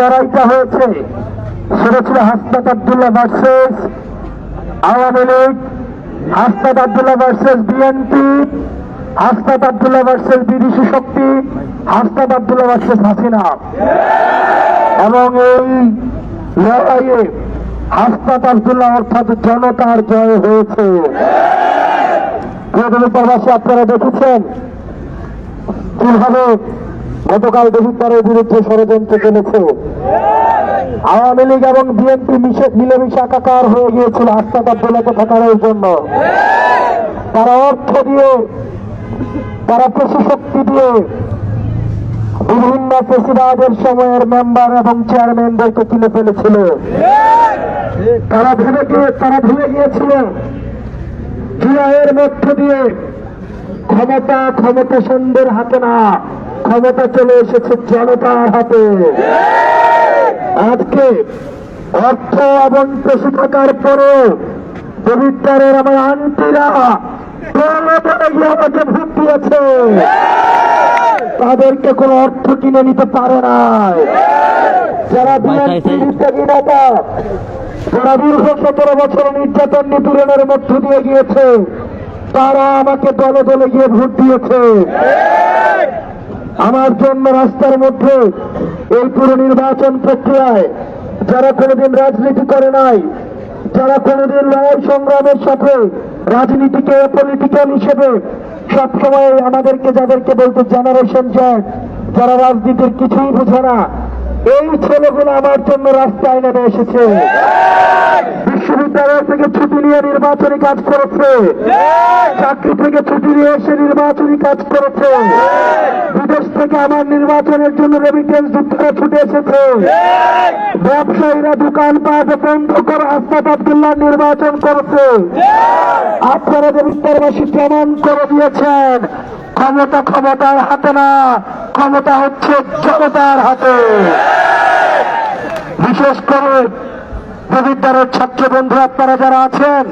লড়াইটা হয়েছে সেটা ছিল Hasnat Abdullah versus Awami League, Hasnat Abdullah versus BNP, Hasnat Abdullah versus বিদেশি শক্তি, হাসনাত আব্দুল্লাহ ভার্সেস হাসিনা। এবং এই লড়াইয়ে হাসনাত আব্দুল্লাহ অর্থাৎ জনতার জয় হয়েছে। প্রবাসী আপনারা দেখেছেন কিভাবে গতকাল দেবিদ্বারের বিরুদ্ধে ষড়যন্ত্র চলেছে। আওয়ামী লীগ এবং বিএনপি মিলেমিশে একাকার হয়ে গিয়েছিল হাসনাত আব্দুল্লাহকে ঠেকানোর জন্য। তারা অর্থ দিয়ে, তারা পেশি শক্তি দিয়ে বিভিন্ন পেশিবাদের সময়ের মেম্বার এবং চেয়ারম্যানদেরকে কিনে ফেলেছিল। তারা ভুলে গিয়েছিল জুলাইয়ের মধ্য দিয়ে ক্ষমতাশালীদের হাতে না, ক্ষমতা চলে এসেছে জনতার হাতে। আজকে অর্থ এবং পেশি থাকার পরে দেবিদ্বারের আমার আন্টিরা আমাকে ভোট দিয়েছে, তাদেরকে কোন অর্থ কিনে নিতে পারে না। যারা বিএনপি ত্যাগী নেতা, যারা দীর্ঘ 17 বছর নির্যাতন নিপীড়নের মধ্য দিয়ে গিয়েছে, তারা আমাকে দলে দলে গিয়ে ভোট দিয়েছে। আমার জন্য রাস্তার মধ্যে এই পুরো নির্বাচন প্রক্রিয়ায় যারা কোনোদিন রাজনীতি করে নাই, যারা কোনোদিন লড়াই সংগ্রামের সাথে রাজনীতিকে পলিটিক্যাল হিসেবে সবসময় আমাদেরকে যাদেরকে বলতে জেনারেশন জ্যাক, যারা রাজনীতির কিছুই বোঝে না, এই ছেলেগুলো আমার জন্য রাস্তায় নেমে এসেছে। বিশ্ববিদ্যালয় থেকে ছুটি নিয়ে নির্বাচনী কাজ করেছে, চাকরি থেকে ছুটি নিয়ে এসে নির্বাচনী কাজ করেছে, বিদেশ থেকে আমার নির্বাচনের জন্য রেমিটেন্স যুদ্ধে ছুটে এসেছে। ব্যবসায়ীরা দোকানপাট বন্ধ করে হাসনাত আব্দুল্লাহ নির্বাচন করেছে। আপনারা দেবিদ্বারবাসী প্রমাণ করে দিয়েছেন ক্ষমতার হাতে না, ক্ষমতা হচ্ছে জনতার হাতে। বিশেষ করে দেবিদ্বারের ছাত্র বন্ধু আপনারা যারা আছেন,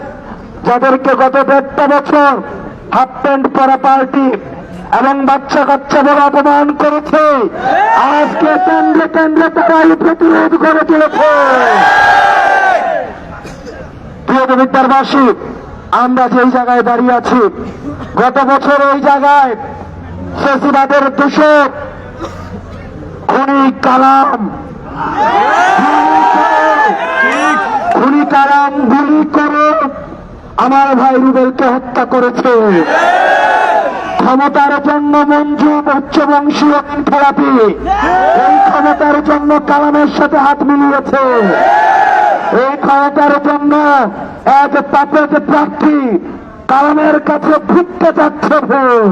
যাদেরকে গত 1.5 বছর হাফ প্যান্ট পরা পার্টি এবং বাচ্চা কাচ্চাদের অপমান করেছে, আজকে কেন্দ্রে তারাই প্রতিরোধ করে তুলেছে। প্রিয় দেবিদ্বারবাসী, আমরা যেই জায়গায় দাঁড়িয়ে আছি, গত বছর ওই জায়গায় ফেসিবাদের দূষক খুনি কালাম গুলি করে আমার ভাই রুবেলকে হত্যা করেছে। ক্ষমতার জন্য মঞ্জু উচ্চবংশীয় থেরাপি, এই ক্ষমতার জন্য কালামের সাথে হাত মিলিয়েছে। এই ক্ষমতার জন্য এক পাপেট প্রার্থী কালামের কাছে ভিক্ষা চাচ্ছে ভোট,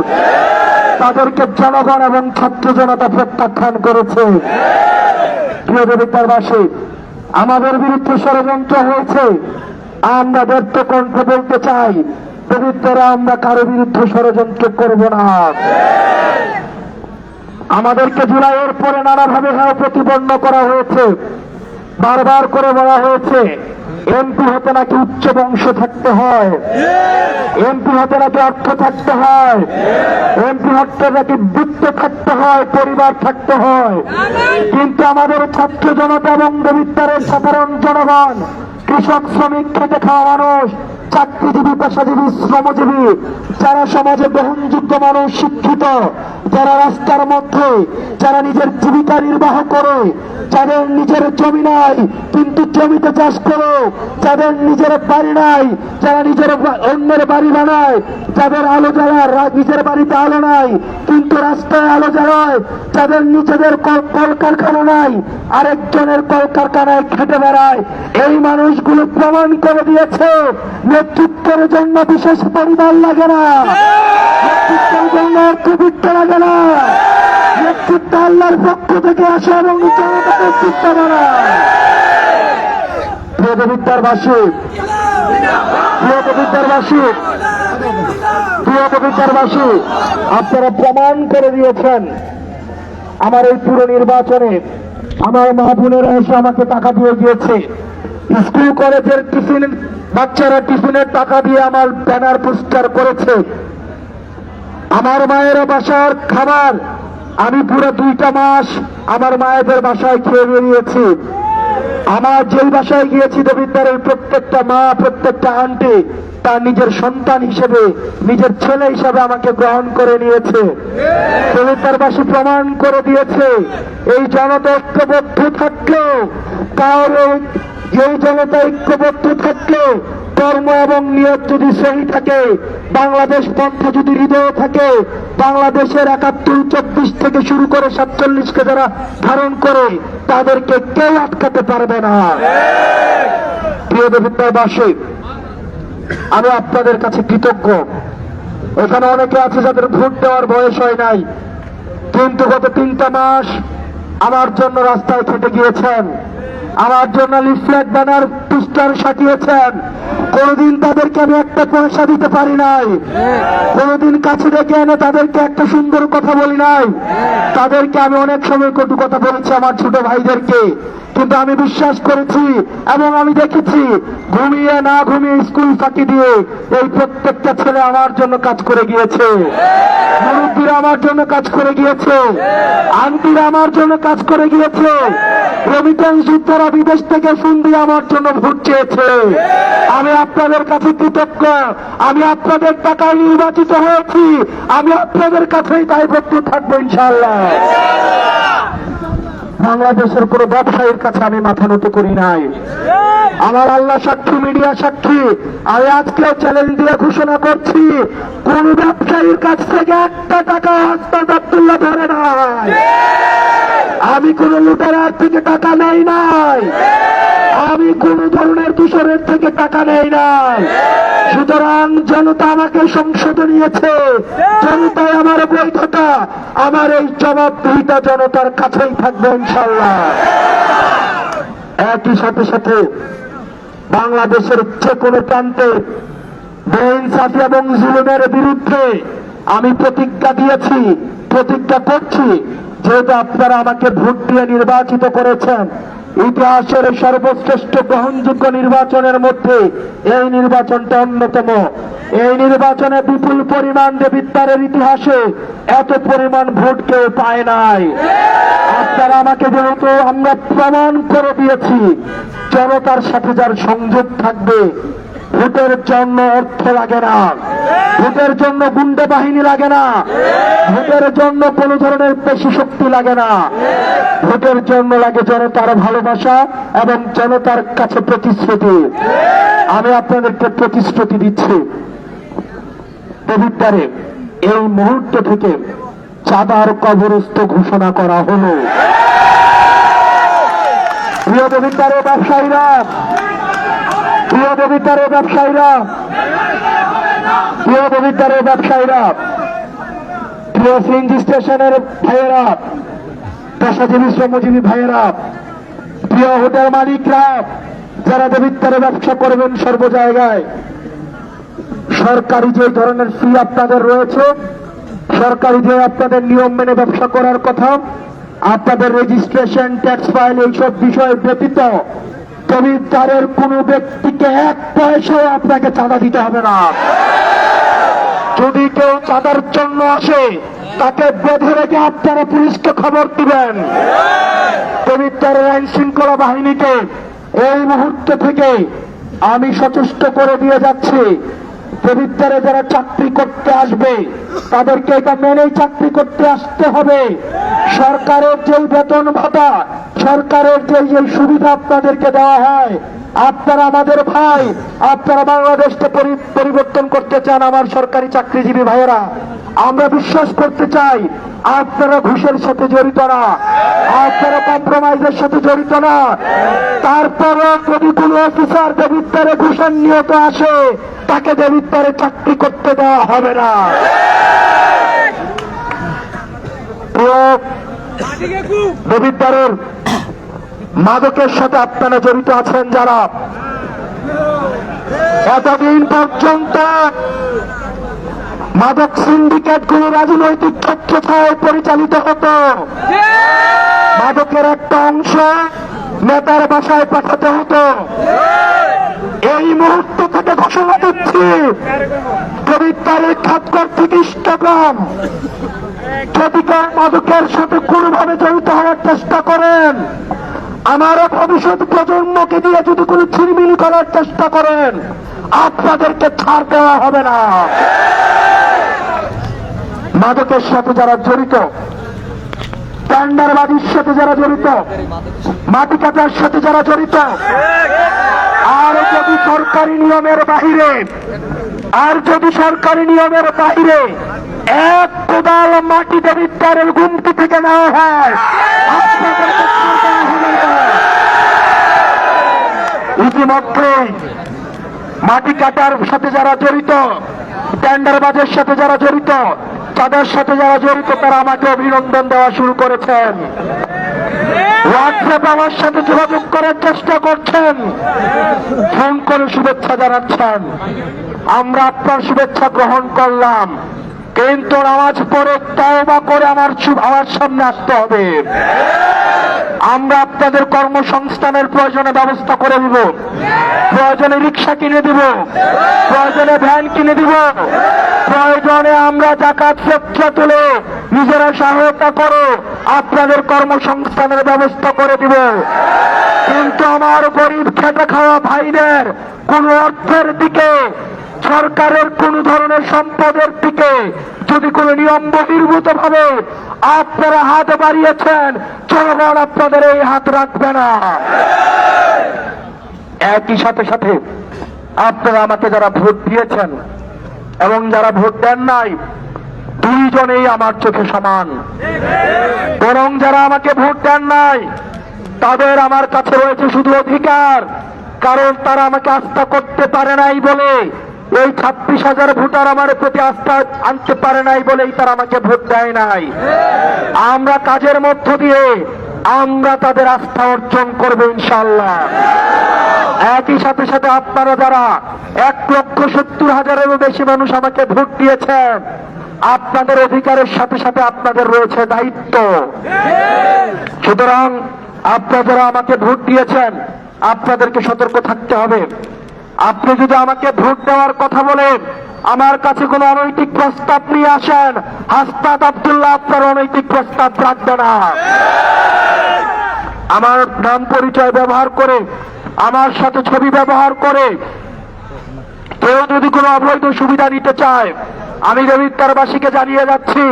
তাদেরকে জনগণ এবং ছাত্র জনতা প্রত্যাখ্যান করেছে। প্রিয় দেবিদ্বারবাসী, আমাদের বিরুদ্ধে ষড়যন্ত্র হয়েছে, আমরা ব্যর্থ কণ্ঠে বলতে চাই, দেবিদ্বারে আমরা কারো বিরুদ্ধে ষড়যন্ত্র করব না। আমাদেরকে জুলাইয়ের পরে নানাভাবে প্রতিপন্ন করা হয়েছে। বারবার করে বলা হয়েছে এমপি হতে নাকি উচ্চ বংশ থাকতে হয়, এমপি হতে নাকি অর্থ থাকতে হয়, এমপি হতে নাকি বৃত্ত থাকতে হয়, পরিবার থাকতে হয়। কিন্তু আমাদের ছাত্র জনতা এবং দেবিদ্বারের সাধারণ জনগণ, কৃষক, শ্রমিক, খেটে খাওয়া মানুষ, চাকরিজীবী, পেশাজীবী, শ্রমজীবী, যারা সমাজে গ্রহণযোগ্য মানুষ, শিক্ষিত, যারা রাস্তার মধ্যে, যারা নিজের জীবিকা নির্বাহ করে, যাদের নিজের জমি নাই কিন্তু জমিতে চাষ করে, যাদের নিজের বাড়ি নাই, যারা নিজের অন্যের বাড়ি বানায়, যাদের আলো জ্বালার নিজের বাড়িতে আলো নাই কিন্তু রাস্তায় আলো জ্বালায়, যাদের নিজেদের কলকারখানা নাই আরেকজনের কলকারখানায় খেটে বেড়ায়, এই মানুষগুলো প্রমাণ করে দিয়েছে নেতৃত্বের জন্য বিশেষ পরিবার লাগে না, নেতৃত্বের জন্য অর্থবিত্ত লাগে না, নেতৃত্ব আল্লাহর পক্ষ থেকে আসে এবং জনতা নেতৃত্ব বানায়। প্রিয় দেবিদ্বারবাসী, আপনারা প্রমাণ করে দিয়েছেন আমার এই পুরো নির্বাচনে আমার মা বোনেরা এসে আমাকে টাকা দিয়ে গিয়েছে। স্কুল কলেজের টিফিন, বাচ্চারা টিফিনের টাকা দিয়ে আমার ব্যানার পোস্টার করেছে। আমার মায়ের বাসার খাবার আমি পুরো 2টা মাস আমার মায়েদের বাসায় খেয়ে বেরিয়েছি। আমার যেই বাসায় গিয়েছি দেবিদ্বারের প্রত্যেকটা মা, প্রত্যেকটা আন্টি তার নিজের সন্তান হিসেবে, নিজের ছেলে হিসেবে আমাকে গ্রহণ করে নিয়েছে। দেবিদ্বারবাসী প্রমাণ করে দিয়েছে এই জনতা ঐক্যবদ্ধ থাকলেও, কারো এই জনতা ঐক্যবদ্ধ থাকলেও কর্ম এবং নিয়ত যদি সহি থাকে, বাংলাদেশ পন্থা যদি হৃদয়ে থাকে, বাংলাদেশের 71-24 থেকে শুরু করে 47কে যারা ধারণ করে তাদেরকে কেউ আটকাতে পারবে না। প্রিয় দেবিদ্বারবাসী, আমি আপনাদের কাছে কৃতজ্ঞ। এখানে অনেকে আছে যাদের ভোট দেওয়ার বয়স হয় নাই, কিন্তু গত 3টা মাস আমার জন্য রাস্তায় খেটে গিয়েছেন, আমার জন্য লিফলেট ব্যানার পোস্টার সাজিয়েছেন। কোনদিন তাদেরকে আমি একটা পয়সা দিতে পারি নাই, কোনদিন কাছে ডেকে এনে তাদেরকে একটা সুন্দর কথা বলি নাই। তাদেরকে আমি অনেক সময় কটু কথা বলেছি, আমার ছোট ভাইদেরকে, কিন্তু আমি বিশ্বাস করেছি এবং আমি দেখেছি ঘুমিয়ে না ঘুমিয়ে স্কুল ফাঁকি দিয়ে এই প্রত্যেকটা ছেলে আমার জন্য কাজ করে গিয়েছে, মুরব্বীরা আমার জন্য কাজ করে গিয়েছে, আন্টিরা আমার জন্য কাজ করে গিয়েছে, রেমিটেন্স যোদ্ধারা বিদেশ থেকে ফোন দিয়ে আমার জন্য ভোট চেয়েছে। আমি আপনাদের কাছে কৃতজ্ঞ। আমি আপনাদের টাকায় নির্বাচিত হয়েছি, আমি আপনাদের কাছেই দায়বদ্ধ থাকবো ইনশাআল্লাহ। বাংলাদেশের কোন ব্যবসায়ীর কাছে আমি মাথা নত করি নাই। আমার আল্লাহ সাক্ষী, মিডিয়া সাক্ষী, আমি আজকে চ্যালেঞ্জ দিয়ে ঘোষণা করছি, কোন ব্যবসায়ীর কাছ থেকে একটা টাকা হস্তান্তর তুলে ধরে নাই। আমি কোন লুটেরার থেকে টাকা নেই নাই, আমি কোন ধরনের দূষণের থেকে টাকা নেই নাই। সুতরাং জনতা আমাকে সংসদে নিয়েছে, জনতাই আমার বৈধতা, আমার এই জবাবদিহিতা জনতার কাছেই থাকবে ইনশাআল্লাহ। একই সাথে সাথে বাংলাদেশের যে কোনো প্রান্তে বেইনসাফি এবং জুলুমের বিরুদ্ধে আমি প্রতিজ্ঞা দিয়েছি, প্রতিজ্ঞা করছি, যেহেতু আপনারা আমাকে ভোট দিয়ে নির্বাচিত করেছেন, ইতিহাসের সর্বশ্রেষ্ঠ গ্রহণযোগ্য নির্বাচনের মধ্যে এই নির্বাচনটা অন্যতম। এই নির্বাচনে বিপুল পরিমাণ দেবিদ্বারের ইতিহাসে এত পরিমাণ ভোট কেউ পায় নাই। আপনারা আমাকে যেহেতু আমরা প্রমাণ করে দিয়েছি, জনতার সাথে যার সংযোগ থাকবে, ভোটের জন্য অর্থ লাগে না, ভোটের জন্য গুন্ডা বাহিনী লাগে না, ভোটের জন্য কোন ধরনের পেশি শক্তি লাগে না, ভোটের জন্য লাগে জনতার ভালোবাসা এবং জনতার কাছে প্রতিশ্রুতি। আমি আপনাদেরকে প্রতিশ্রুতি দিচ্ছি, দেবিদ্বারে এই মুহূর্ত থেকে চাঁদার কবরস্থ ঘোষণা করা হলো। প্রিয় দেবিদ্বারের ব্যবসায়ীরা, প্রিয় দেবিদ্বারের ব্যবসায়ীরা, প্রিয় দেবিদ্বারের ব্যবসায়ীরা, প্রিয় সিএনজি স্টেশনের ভাইয়েরা, পেশাজীবী শ্রমজীবী ভাইয়েরা, প্রিয় হোটেল মালিকরা, যারা দেবিদ্বারে ব্যবসা করবেন সর্ব জায়গায়, সরকারি যে ধরনের ফি আপনাদের রয়েছে, সরকারি যে আপনাদের নিয়ম মেনে ব্যবসা করার কথা, আপনাদের রেজিস্ট্রেশন, ট্যাক্স ফাইল, এইসব বিষয় ব্যতীত দেবিদ্বারের কোন ব্যক্তিকে 1 পয়সাও আপনাকে চাঁদা দিতে হবে না। যদি কেউ চাঁদার জন্য আসে, তাকে বেঁধে রেখে আপনারা পুলিশকে খবর দিবেন। দেবিদ্বারের আইন শৃঙ্খলা বাহিনীকে এই মুহূর্ত থেকে আমি সচেষ্ট করে দিয়ে যাচ্ছি, দেবিদ্বারে যারা চাকরি করতে আসবে তাদেরকে এটা মেনেই চাকরি করতে আসতে হবে। সরকারের যেই বেতন ভাতা, সরকারের যে সুবিধা আপনাদেরকে দেওয়া হয়, আপনারা আমাদের ভাই, আপনারা বাংলাদেশকে পরিবর্তন করতে চান আমার সরকারি চাকরিজীবী ভাইয়েরা, আমরা বিশ্বাস করতে চাই আপনারা ঘুষের সাথে জড়িত না, আপনারা কম্প্রোমাইজের সাথে জড়িত না। তারপরও যদি কোনো অফিসার দেবিদ্বারে ঘুষের নিয়ত আসে, তাকে দেবিদ্বারে চাকরি করতে দেওয়া হবে না। দেবিদ্বারের মাদকের সাথে আপনারা জড়িত আছেন যারা, এতদিন পর্যন্ত মাদক সিন্ডিকেট গুলো রাজনৈতিক ছত্রছায়ায় পরিচালিত হতো, মাদকের একটা অংশ নেতার বাসায় পাঠাতে হতো। এই মুহূর্ত থেকে ঘোষণা দিচ্ছি, দেবিদ্বারের খাতকর থেকে ইষ্টগ্রাম যদি কেউ মাদকের সাথে কোনোভাবে জড়িত হওয়ার চেষ্টা করেন, আমার ভবিষ্যৎ প্রজন্মকে দিয়ে যদি কোনো ছিনিমিনি করার চেষ্টা করেন, আপনাদেরকে ছাড় দেওয়া হবে না। মাদকের সাথে যারা জড়িত, টেন্ডারবাজির সাথে যারা জড়িত, মাটি কাটার সাথে যারা জড়িত, আর যদি সরকারি নিয়মের বাহিরে এক কোদাল মাটি দেবিদ্বারের গুমটি থেকে নেওয়া হয়, আপনাদেরকে ছাড় দেওয়া হবে না। ইতিমধ্যে মাটি কাটার সাথে যারা জড়িত, টেন্ডারবাজের সাথে যারা জড়িত, তাদের সাথে যারা জড়িত, তারা আমাকে অভিনন্দন দেওয়া শুরু করেছেন। হোয়াটসঅ্যাপ আমার সাথে যোগাযোগ করার চেষ্টা করছেন, ফোন করে শুভেচ্ছা জানাচ্ছেন। আমরা আপনার শুভেচ্ছা গ্রহণ করলাম, কিন্তু নামাজ পড়ে তওবা করে আমার সামনে আসতে হবে। আমরা আপনাদের কর্মসংস্থানের প্রয়োজনে ব্যবস্থা করে দিব, প্রয়োজনে রিক্সা কিনে দিব, প্রয়োজনে ভ্যান কিনে দিব, প্রয়োজনে আমরা যাকাত ফিতরা তুলে নিজেরা সহায়তা করে আপনাদের কর্মসংস্থানের ব্যবস্থা করে দিব। কিন্তু আমার গরিব খেটে খাওয়া ভাইদের কোন অর্থের দিকে, সরকারের কোন ধরনের সম্পদের দিকে যদি কোন নিয়ম বহির্ভূত ভাবে আপনারা হাত বাড়িয়েছেন, জনগণ আপনাদের এই হাত রাখবে না। একই সাথে সাথে আপনারা আমাকে যারা ভোট দিয়েছেন এবং যারা ভোট দেন নাই, দুইজনেই আমার চোখে সমান। বরং যারা আমাকে ভোট দেন নাই, তাদের আমার কাছে রয়েছে শুধু অধিকার, কারণ তারা আমাকে আস্থা করতে পারে নাই বলে, এই 26,000 ভোটার আমার প্রতি আস্থা আনতে পারে নাই বলেই তারা আমাকে ভোট দেয় নাই। আমরা কাজের মধ্য দিয়ে আমরা তাদের আস্থা অর্জন করবো ইনশাআল্লাহ। একই সাথে সাথে আপনারা যারা 1,70,000-এরও বেশি মানুষ আমাকে ভোট দিয়েছেন, আপনাদের অধিকারের সাথে সাথে আপনাদের রয়েছে দায়িত্ব। সুতরাং আপনারা যারা আমাকে ভোট দিয়েছেন, আপনাদেরকে সতর্ক থাকতে হবে। আপনি যদি আমাকে ভোট দেওয়ার কথা বলেন, আমার কাছে কোন অনৈতিক প্রস্তাব নিয়ে আসেন, হাসনাত আব্দুল্লাহ আপনার অনৈতিক প্রস্তাব রাখবে না। আমার নাম পরিচয় ব্যবহার করে, আমার সাথে ছবি ব্যবহার করে কেউ যদি কোনো অবৈধ সুবিধা নিতে চায়, আমি দেবিদ্বারবাসীকে জানিয়ে যাচ্ছি,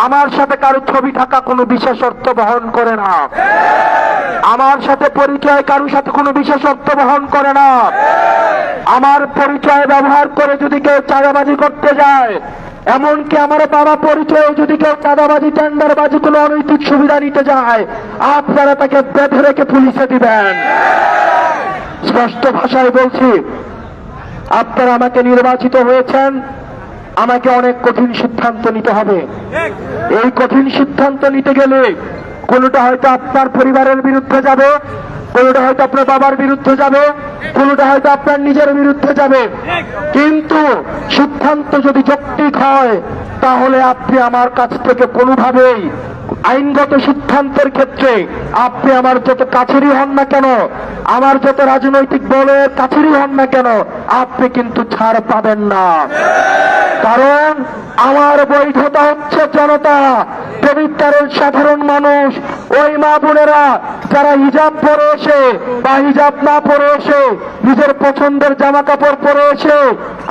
আমার সাথে কারো ছবি থাকা কোনো বিশেষ অর্থ বহন করে না। আমার সাথে পরিচয় কারোর সাথে কোনো বিশেষ অর্থ বহন করে না। আমার পরিচয় ব্যবহার করে যদি কেউ চাঁদাবাজি করতে যায়, এমনকি আমার বাবা পরিচয়ে যদি কেউ চাঁদাবাজি, টেন্ডারবাজি, কোনো অনৈতিক সুবিধা নিতে যায়, আপনারা তাকে বেঁধে রেখে পুলিশে দিবেন। স্পষ্ট ভাষায় বলছি, আপনারা আমাকে নির্বাচিত হয়েছেন, আমাকে অনেক কঠিন সিদ্ধান্ত নিতে হবে। এই কঠিন সিদ্ধান্ত নিতে গেলে কোনোটা হয়তো আপনার পরিবারের বিরুদ্ধে যাবে, কোনোটা হয়তো আপনার বাবার বিরুদ্ধে যাবে, কোনোটা হয়তো আপনার নিজের বিরুদ্ধে যাবে, কিন্তু সিদ্ধান্ত যদি যৌক্তিক হয়, তাহলে আপনি আমার কাছ থেকে কোনোভাবেই আইনগত সিদ্ধান্তের ক্ষেত্রে আপনি আমার যত কাছেরই হন না কেন, আমার যত রাজনৈতিক দলের কাছেরই হন না কেন, আপনি কিন্তু ছাড় পাবেন না। কারণ আমার বৈধতা হচ্ছে জনতা, দেবিদ্বারের সাধারণ মানুষ, ওই মা বোনেরা যারা হিজাব পরে এসে বা হিজাব না পরে এসে নিজের পছন্দের জামা কাপড় পরে এসে,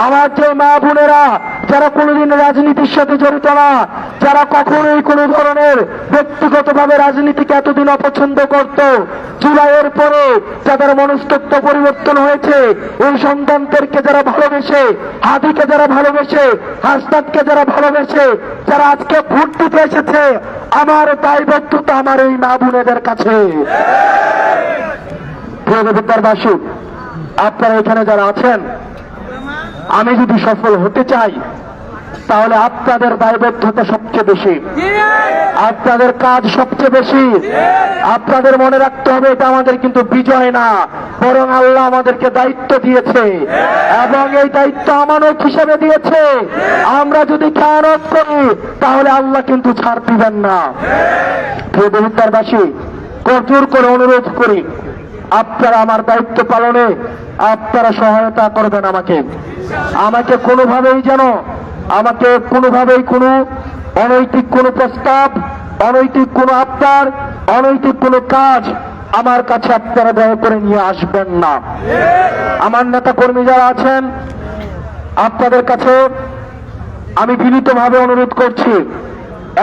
আমার যে মা বোনেরা যারা কোনোদিন রাজনীতির সাথে জড়িত না, যারা কখনোই কোনো ধরনের ব্যক্তিগতভাবে রাজনীতিকে এতদিন অপছন্দ করত, জুলাইয়ের পরে যাদের মনস্তত্ত্ব পরিবর্তন হয়েছে, এই সন্তানদেরকে যারা ভালোবেসে, হাদিকে যারা ভালোবেসে, হাসনাতকে যারা ভালোবেসে, যারা আজকে ভোট দিতে এসেছে, আমার দায়বদ্ধতা আমার এই মা বোনেদের কাছে। প্রিয় দেবিদ্বারবাসী, আপনারা এখানে যারা আছেন, আমি যদি সফল হতে চাই, তাহলে আপনাদের দায়বদ্ধতা সবচেয়ে বেশি, আপনাদের কাজ সবচেয়ে বেশি। আপনাদের মনে রাখতে হবে, এটা আমাদের কিন্তু বিজয় না, বরং আল্লাহ আমাদেরকে দায়িত্ব দিয়েছে এবং এই দায়িত্ব আমানত হিসেবে দিয়েছে। আমরা যদি খেয়ানত করি, তাহলে আল্লাহ কিন্তু ছাড় দিবেন না। প্রিয় দেবিদ্বারবাসী, জোর করে অনুরোধ করি, আপনারা আমার দায়িত্ব পালনে আপনারা সহায়তা করবেন আমাকে। আমাকে কোনোভাবেই যেন, আমাকে কোনোভাবেই কোনো অনৈতিক কোনো প্রস্তাব, অনৈতিক কোনো আবদার, অনৈতিক কোনো কাজ আমার কাছে আপনারা দয়া করে নিয়ে আসবেন না। আমার নেতা কর্মী যারা আছেন, আপনাদের কাছে আমি বিনীতভাবে অনুরোধ করছি,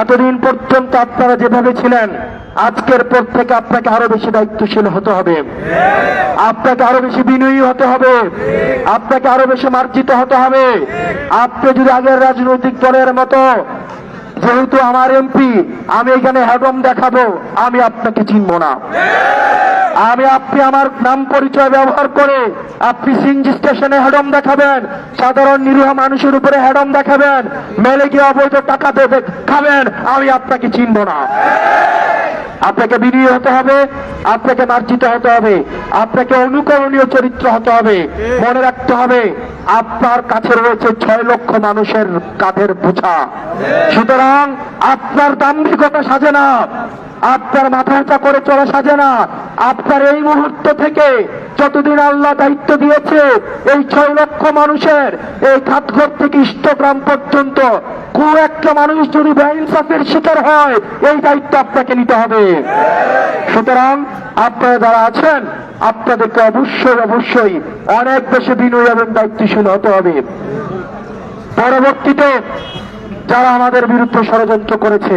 এতদিন পর্যন্ত আপনারা যেভাবে ছিলেন, আজকের পর থেকে আপনাকে আরো বেশি দায়িত্বশীল হতে হবে, আপনাকে আরো বেশি বিনয়ী হতে হবে, আপনাকে আরো বেশি মার্জিত হতে হবে। আপনি যদি আগের রাজনৈতিক দলের মতো, যেহেতু আমার এমপি, আমি এখানে হ্যাডম দেখাবো, আমি আপনাকে চিনব না। আপনি আমার নাম পরিচয় ব্যবহার করে আপনি সিএনজি স্টেশনে হ্যাডম দেখাবেন, সাধারণ নিরীহ মানুষের উপরে হ্যাডম দেখাবেন, মেলে গিয়ে অবৈধ টাকা দেবে খাবেন, আমি আপনাকে চিনব না। আপনাকে বিনয়ী হতে হবে, আপনাকে মার্জিত হতে হবে, আপনাকে অনুকরণীয় চরিত্র হতে হবে। মনে রাখতে হবে, আপনার কাছে রয়েছে 6 লক্ষ মানুষের কাঁধের বোঝা। সুতরাং আপনার দাম্ভিকতা সাজে না, আপনার মাথা উঁচা করে চলা সাজে না। আপনার এই মুহূর্ত থেকে যতদিন আল্লাহ দায়িত্ব দিয়েছে, এই 6 লক্ষ মানুষের এই ঘাটঘর থেকে ইষ্টগ্রাম পর্যন্ত কোন একটা মানুষ যদি বেইনসাফের শিকার হয়, এই দায়িত্ব আপনাকে নিতে হবে। সুতরাং আপনারা যারা আছেন, আপনাদেরকে অবশ্যই অবশ্যই অনেক বেশি বিনয়ী এবং দায়িত্বশীল হতে হবে। পরবর্তীতে যারা আমাদের বিরুদ্ধে ষড়যন্ত্র করেছে,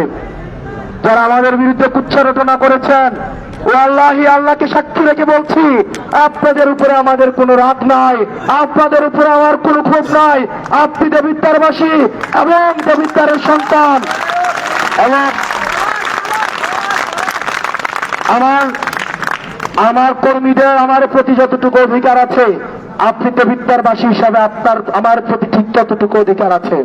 যারা আমাদের বিরুদ্ধে কুচ্ছারচনা করেছেন, ও আল্লাহি, আল্লাহকে সাক্ষী রেখে বলছি, আপনাদের উপরে আমাদের কোনো রাগ নাই, আপনাদের উপরে আমার কোনো ক্ষোভ নাই। আপনি দেবিদ্বারবাসী এবং দেবিদ্বারের সন্তান, এবং আমার কর্মীদের আমার প্রতি যতটুকু অধিকার আছে, আপনি দেবিদ্বারবাসী হিসাবে আমার প্রতি ঠিক ততটুকু অধিকার আছে।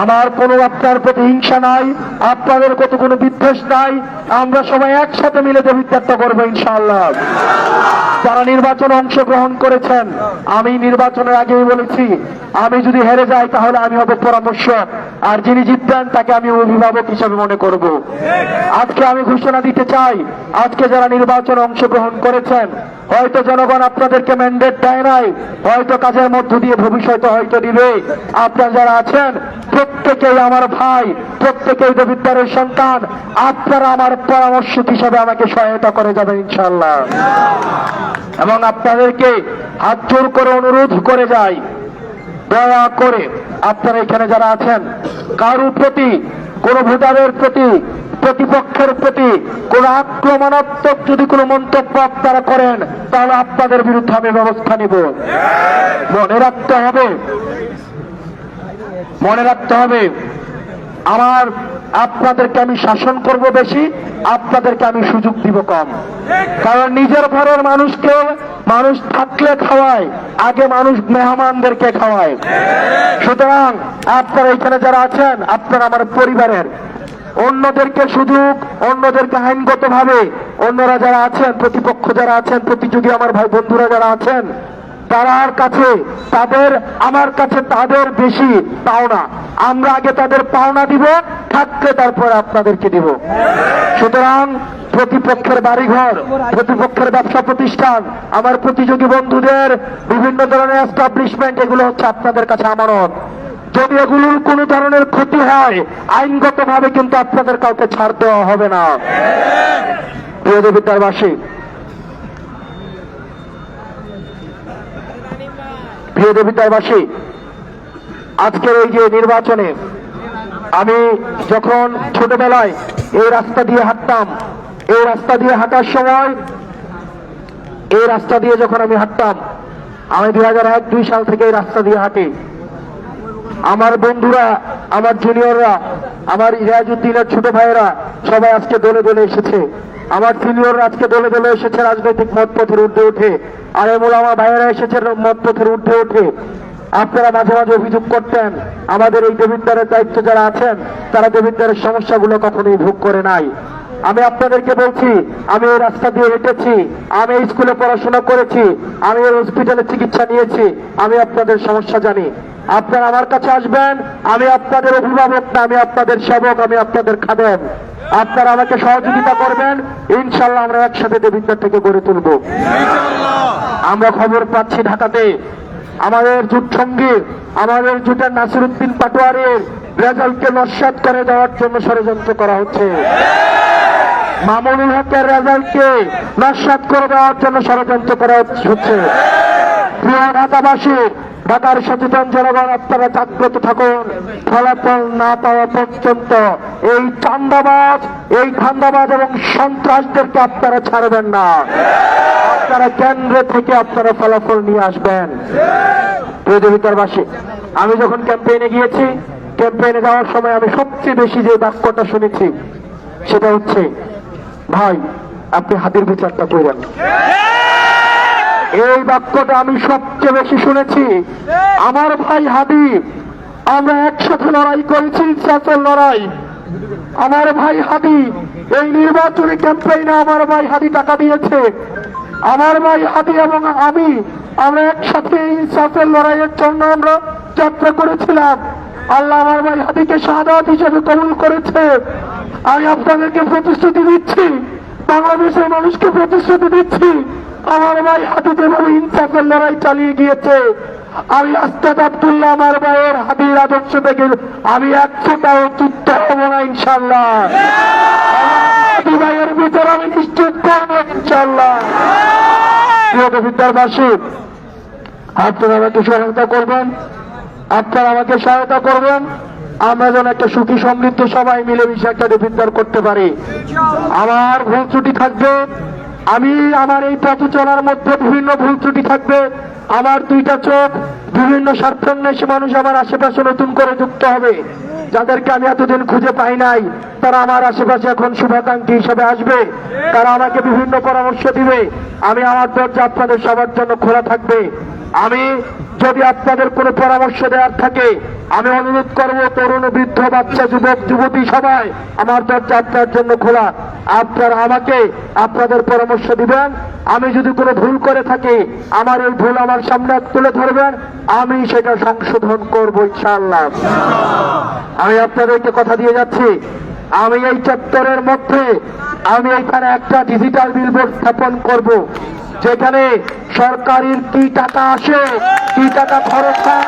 আমার কোনো আপনার প্রতি হিংসা নাই, আপনাদের কত কোনো বিদ্বেষ নাই। আমরা সবাই একসাথে মিলে দেবিদ্বারটা করবো ইনশাআল্লাহ। যারা নির্বাচনে অংশগ্রহণ করেছেন, আমি নির্বাচনের আগেই বলেছি, আমি যদি হেরে যাই তাহলে আমি হব পরামর্শক, আর যিনি জিতবেন তাকে আমি অভিভাবক হিসেবে মনে করব। আজকে আমি ঘোষণা দিতে চাই, আজকে যারা নির্বাচনে অংশগ্রহণ করেছেন, হয়তো জনগণ আপনাদেরকে ম্যান্ডেট দেয় নাই, হয়তো কাজের মধ্য দিয়ে ভবিষ্যতে হয়তো দিবে। আপনারা যারা আছেন প্রত্যেকেই আমার ভাই, প্রত্যেকেই দেবিদ্বারের সন্তান। আপনারা আমার পরামর্শক হিসাবে আমাকে সহায়তা করে যাবেন ইনশাআল্লাহ। এবং আপনাদেরকে হাত জোর করে অনুরোধ করে যাই, দয়া করে আপনারা এখানে যারা আছেন, কারোর প্রতি, কোন ভোটারের প্রতি, প্রতিপক্ষের প্রতি কোন আক্রমণাত্মক যদি কোনো মন্তব্য আপনারা করেন, তাহলে আপনাদের বিরুদ্ধে আমি ব্যবস্থা নিব। মনে রাখতে হবে, মনে রাখতে হবে, আপনাদেরকে আমি শাসন করব বেশি, আপনাদেরকে আমি সুযোগ দিব কম। কারণ নিজের ঘরের মানুষকে মানুষ থাকলে খাওয়ায়, আগে মানুষ মেহমানদেরকে খাওয়ায়। সুতরাং আপনারা এখানে যারা আছেন, আপনারা আমার পরিবারের, অন্যদেরকে সুযোগ, অন্যদেরকে আইনগত ভাবে, অন্যরা যারা আছেন, প্রতিপক্ষ যারা আছেন, প্রতিযোগী আমার ভাই বন্ধুরা যারা আছেন, তার কাছে আমার কাছে তাদের বেশি পাওনা। আমরা আগে তাদের পাওনা দিব, থাকলে তারপরে আপনাদেরকে দিব। সুতরাং প্রতিপক্ষের বাড়িঘর, প্রতিপক্ষের ব্যবসা প্রতিষ্ঠান, আমার প্রতিযোগী বন্ধুদের বিভিন্ন ধরনের এস্টাবলিশমেন্ট, এগুলো হচ্ছে আপনাদের কাছে আমানত। যদি এগুলোর কোন ধরনের ক্ষতি হয়, আইনগত ভাবে কিন্তু আপনাদের কাউকে ছাড় দেওয়া হবে না। প্রিয় দেবিদ্বারবাসী, প্রিয় দেবিদ্বারবাসী, আজকের এই যে নির্বাচনে আমি যখন ছোটবেলায় এই রাস্তা দিয়ে হাঁটতাম, এই রাস্তা দিয়ে হাঁটার সময়, এই রাস্তা দিয়ে যখন আমি হাঁটতাম, আমি 2001-2 সাল থেকে এই রাস্তা দিয়ে হাঁটি। আমার বন্ধুরা, আমার জুনিয়ররা, আমার রিয়াজউদ্দিনের ছোট ভাইয়েরা সবাই আজকে দলে দলে এসেছে। আমার সিনিয়ররা আজকে দলে দলে এসেছে রাজনৈতিক মতপথের ঊর্ধ্বে উঠে, আর আমার ভাইয়েরা এসেছে মতপথের ঊর্ধ্বে উঠে। আপনারা মাঝে মাঝে অভিযোগ করতেন, আমাদের এই দেবিদ্বারের দায়িত্ব যারা আছেন, তারা দেবিদ্বারের সমস্যাগুলো কখনোই ভোগ করে নাই। আমি আপনাদেরকে বলছি, আমি এই রাস্তা দিয়ে হেঁটেছি, আমি এই স্কুলে পড়াশোনা করেছি, আমি এই হসপিটালে চিকিৎসা নিয়েছি, আমি আপনাদের সমস্যা জানি। আপনারা আমার কাছে আসবেন, আমি আপনাদের অভিভাবক না, আমি আপনাদের সেবক, আমি আপনাদের খাদেম। আপনারা আমাকে সহযোগিতা করবেন, ইনশাআল্লাহ আমরা একসাথে দেবিদ্বার থেকে গড়ে তুলব। আমরা খবর পাচ্ছি ঢাকাতে আমাদের জোট সঙ্গী আমাদের জোটের নাসিরউদ্দিন পাটোয়ারির রেজাল্টকে নস্যাৎ করে দেওয়ার জন্য ষড়যন্ত্র করা হচ্ছে। মামুনুল হকের রেজাল্টকে নস্যাৎ করে দেওয়ার জন্য ষড়যন্ত্র করা হচ্ছে। প্রিয় ঢাকাবাসী, ঢাকার সচেতন জনগণ, আপনারা জাগ্রত থাকুন। ফলাফল না পাওয়া পর্যন্ত এই চাঁদাবাজ এবং সন্ত্রাসদেরকে আপনারা ছাড়বেন না। আপনারা কেন্দ্র থেকে আপনারা ফলাফল নিয়ে আসবেন। প্রিয় দেবিতারবাসী, আমি যখন ক্যাম্পেইনে গিয়েছি, ক্যাম্পেইনে যাওয়ার সময় আমি সবচেয়ে বেশি যে বাক্যটা শুনেছি সেটা হচ্ছে, ভাই আপনি হাতির বিচারটা করেন। এই বাক্যটা আমি সবচেয়ে বেশি শুনেছি। আমার ভাই হাদি, আমরা একসাথে লড়াই করেছি, ইনসাফের লড়াই। আমার ভাই হাদি এই নির্বাচনী ক্যাম্পেইনে আমার ভাই হাদি টাকা দিয়েছে। আমার ভাই হাদি এবং আমরা একসাথে ইনসাফের লড়াইয়ের জন্য আমরা যাত্রা করেছিলাম। আল্লাহ আমার ভাই হাদিকে শাহাদাত হিসেবে কবুল করেছে। আমি আপনাদেরকে প্রতিশ্রুতি দিচ্ছি, বাংলাদেশের মানুষকে প্রতিশ্রুতি দিচ্ছি, আমার ভাই হাদি যেভাবে ইনসাফের লড়াই চালিয়ে গিয়েছে, আমি আস্তাদ আব্দুল্লাহ আমার ভাইয়ের হাদির আদর্শ থেকে আমি 100টাও চ্যুত হব না ইনশাল্লাহ। হাদি ভাইয়ের ভিতরে আমি নিশ্চিত করবো ইনশাল্লাহ। প্রিয় বিদ্যাবাসী, আপনারা আমাকে সহায়তা করবেন, আমরা যেন একটা সুখী সমৃদ্ধ সবাই মিলেমিশে একটা দেবিদ্বার করতে পারি। আমার ভুল ত্রুটি থাকবে, আমার এই পথ চলার মধ্যে বিভিন্ন ভুল ত্রুটি থাকবে। আমার দুইটা চোখ, বিভিন্ন স্বার্থান্বেষী মানুষ আমার আশেপাশে নতুন করে যুক্ত হবে, যাদেরকে আমি এতদিন খুঁজে পাই নাই। তারা আমার আশেপাশে এখন শুভাকাঙ্ক্ষী হিসেবে আসবে, তারা আমাকে বিভিন্ন পরামর্শ দিবে। আমার দরজা আপনাদের সবার জন্য খোলা থাকবে। যদি আপনাদের কোনো পরামর্শ দেওয়ার থাকে, আমি অনুরোধ করব, তরুণ, বৃদ্ধ, বাচ্চা, যুবক, যুবতী সবাই, আমার দরজা আপনার জন্য খোলা। আপনারা আমাকে আপনাদের পরামর্শ দিবেন। আমি যদি কোনো ভুল করে থাকি, আমার এই ভুল আমার সামনে তুলে ধরবেন, আমি সেটা সংশোধন করব ইনশাআল্লাহ। আমি আপনাদেরকে কথা দিয়ে যাচ্ছি, আমি এই চত্বরের মধ্যে আমি এখানে একটা ডিজিটাল বিলবোর্ড স্থাপন করব, যেখানে সরকারের কি টাকা আসে, কি টাকা খরচ হয়,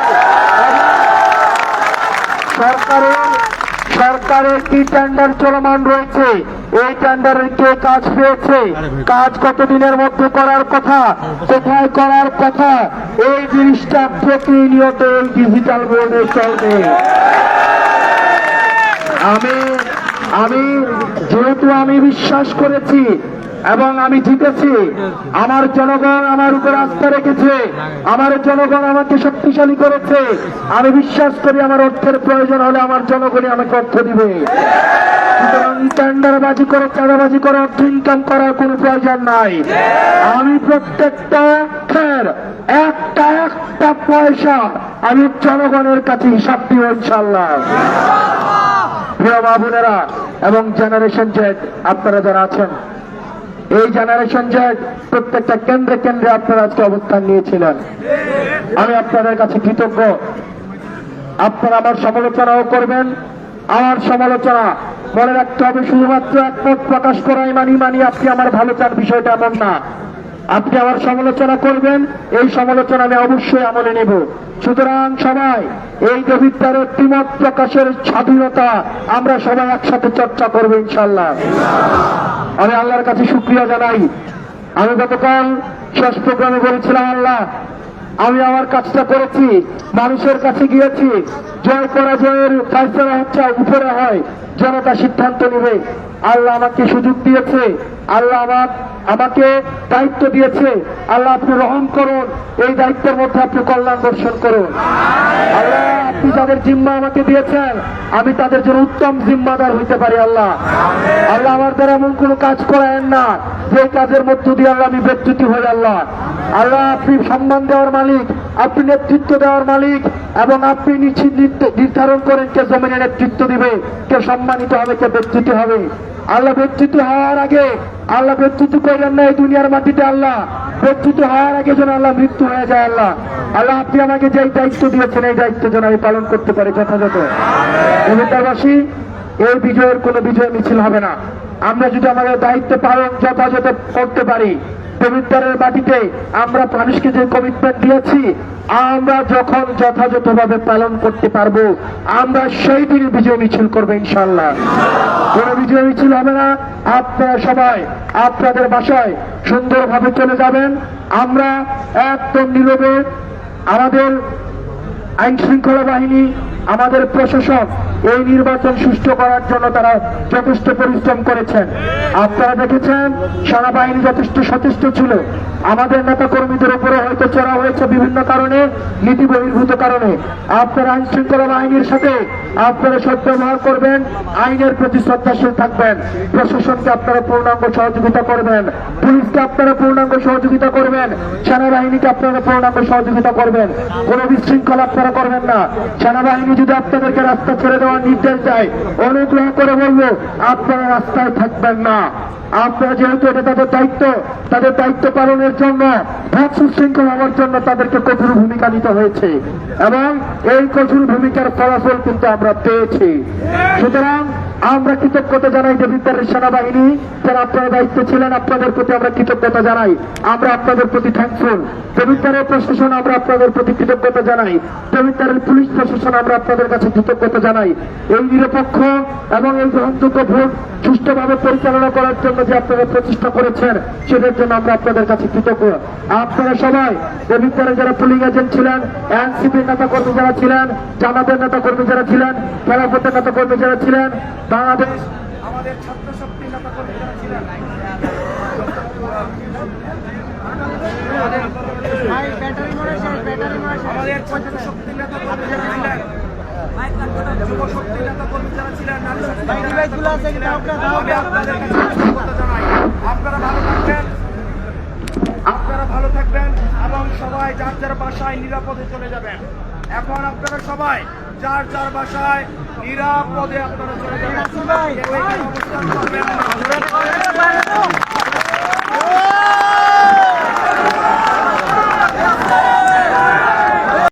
সরকারের কি টেন্ডার চলমান রয়েছে, এই টেন্ডারের কে কাজ পেয়েছে, কাজ কতদিনের মধ্যে করার কথা, কোথায় করার কথা, এই জিনিসটা প্রতিনিয়ত এই ডিজিটাল বোর্ডে চলবে। যেহেতু আমি বিশ্বাস করেছি এবং আমি জিতেছি, আমার জনগণ আমার উপর আস্থা রেখেছে, আমার জনগণ আমাকে শক্তিশালী করেছে, আমি বিশ্বাস করি আমার অর্থের প্রয়োজন হলে আমার জনগণই আমাকে অর্থ দিবে। সুতরাং টেন্ডারবাজি করে, চাঁদাবাজি করে অর্থ ইনকাম করার কোন প্রয়োজন নাই। আমি প্রত্যেকটা একটা পয়সা আমি জনগণের কাছে হিসাব দিব ইনশাআল্লাহ। প্রিয় মা বোনেরা এবং জেনারেশন জেড আপনারা যারা আছেন, এই জেনারেশন জেড প্রত্যেকটা কেন্দ্রে কেন্দ্রে আপনারা আজকে অবস্থান নিয়েছিলেন, আমি আপনাদের কাছে কৃতজ্ঞ। আপনারা আমার সমালোচনাও করবেন। আমার সমালোচনা মনে রাখতে হবে, শুধুমাত্র একমত প্রকাশ করাই মানি আপনি আমার ভালো চান, বিষয়টা এমন না। আপনি আমার সমালোচনা করবেন, এই সমালোচনা আমি অবশ্যই আমলে নেব। সুতরাং সবাই এই দেবিদ্বারের দ্বিমত প্রকাশের স্বাধীনতা আমরা সবাই একসাথে চর্চা করবো ইনশাআল্লাহ। আমি আল্লাহর কাছে শুকরিয়া জানাই। আমি গতকাল শেষ প্রোগ্রামে বলেছিলাম, আল্লাহ আমি আমার কাজটা করেছি, মানুষের কাছে গিয়েছি, জয় পরাজয়ের ফয়সালা হচ্ছে উপরে হয়, জনতা সিদ্ধান্ত নেবে। আল্লাহ আমাকে সুযোগ দিয়েছে, আল্লাহ আমাকে দায়িত্ব দিয়েছে। আল্লাহ আপনি রহম করুন, এই দায়িত্বের মধ্যে আপনি কল্যাণ দর্শন করুন। আল্লাহ আপনি যাদের জিম্মা আমাকে দিয়েছেন, আমি তাদের জন্য উত্তম জিম্মাদার হইতে পারি। আল্লাহ আমার দ্বারা এমন কোনো কাজ করায়েন না যে কাজের মধ্য দিয়ে আল্লাহ আমি বিচ্যুতি হই। আল্লাহ আপনি সম্মান দেওয়ার মালিক, আপনি নেতৃত্ব দেওয়ার মালিক, এবং আপনি নির্ধারণ করেন কে জমিনে নেতৃত্ব দিবে, কে সম্মানিত হবে, কে বিচ্যুতি হবে। আল্লাহ বিচ্যুতি হওয়ার আগে আল্লাহ বিচ্যুতি করেন না এই দুনিয়ার মাটিতে। আল্লাহ বিচ্যুতি হওয়ার আগে যেন আল্লাহ মৃত্যু হয়ে যায়। আল্লাহ আপনি আমাকে যে দায়িত্ব দিয়েছেন, এই দায়িত্ব যেন আমি পালন করতে পারি যথাযথ। দেবিদ্বারবাসী, এই বিজয়ের কোনো বিজয় মিছিল হবে না। আমরা যদি আমাদের দায়িত্ব পালন যথাযথ করতে পারি, পবিত্রের মাটিতে আমরা মানুষকে যে কমিটমেন্ট দিয়েছি, আমরা যখন যথাযথভাবে পালন করতে পারবো, আমরা সেই দিন বিজয় মিছিল করবো ইনশাল্লাহ। কোনো বিজয় মিছিল হবে না, আপনারা সবাই আপনাদের বাসায় সুন্দরভাবে চলে যাবেন। আমরা একদম নীরবে আমাদের আইন শৃঙ্খলা বাহিনী, আমাদের প্রশাসন এই নির্বাচন সুষ্ঠু করার জন্য তারা যথেষ্ট পরিশ্রম করেছেন। আপনারা দেখেছেন সেনাবাহিনী যথেষ্ট সচেষ্ট ছিল। আমাদের নেতা কর্মীদের উপরে হয়তো চড়া হয়েছে বিভিন্ন কারণে, নীতি বহির্ভূত কারণে। আপনারা আইন শৃঙ্খলা বাহিনীর সাথে আপনারা সদ্ব্যবহার করবেন, আইনের প্রতি শ্রদ্ধাশীল থাকবেন, প্রশাসনকে আপনারা পূর্ণাঙ্গ সহযোগিতা করবেন, পুলিশকে আপনারা পূর্ণাঙ্গ সহযোগিতা করবেন, সেনাবাহিনীকে আপনারা পূর্ণাঙ্গ সহযোগিতা করবেন। কোনো বিশৃঙ্খলা আপনারা করবেন না। সেনাবাহিনী যদি আপনাদেরকে রাস্তা ছেড়ে দেওয়ার নির্দেশ দেয়, অনুগ্রহ করে বলবো আপনারা রাস্তায় থাকবেন না। আপনারা যেহেতু এটা তাদের দায়িত্ব পালনের জন্য, ভোট সুশৃঙ্খল হওয়ার জন্য তাদেরকে কঠোর ভূমিকা নিতে হয়েছে এবং এই কঠোর ভূমিকার ফলাফল কিন্তু আমরা পেয়েছি। সুতরাং আমরা কৃতজ্ঞতা জানাই দেবিদ্বারের সেনাবাহিনী, যারা আপনারা দায়িত্ব ছিলেন, আপনাদের প্রতি আমরা কৃতজ্ঞতা জানাই। আমরা আপনাদের প্রতি থ্যাঙ্কফুল। দেবিদ্বারের প্রশাসন আমরা আপনাদের প্রতি কৃতজ্ঞতা জানাই। দেবিদ্বারের পুলিশ প্রশাসন আমরা আপনাদের কাছে কৃতজ্ঞতা জানাই। এই নিরপেক্ষ এবং এই গ্রহণযোগ্য ভোট সুষ্ঠুভাবে পরিচালনা করার জন্য যে আপনারা প্রচেষ্টা করেছেন, সেটার জন্য আমরা আপনাদের কাছে কৃতজ্ঞ। আপনারা সবাই দেবিদ্বারে যারা পুলিং এজেন্ট ছিলেন, এনসিপির নেতা কর্মী যারা ছিলেন, জামাতের নেতা কর্মী যারা ছিলেন, খেলাফতের নেতা কর্মী যারা ছিলেন, বাংলাদেশ আমাদের ছাত্র শক্তির নেতা কর্মী যারা ছিলেন, আমাদের ছাত্র শক্তির নেতা কর্মী যারা ছিলেন, যুব শক্তির নেতা কর্মী যারা ছিলেন, নারী শক্তির নেতা কর্মী ছিলেন, আমি আপনাদের কাছে কৃতজ্ঞতা জানাই। আপনারা ভালো থাকবেন এবং সবাই যার যার বাসায় নিরাপদে চলে যাবেন। এখন আপনারা সবাই যার যার বাসায় নিরাপদে আপনারা চলে যাবেন। অবস্থান করবেন না।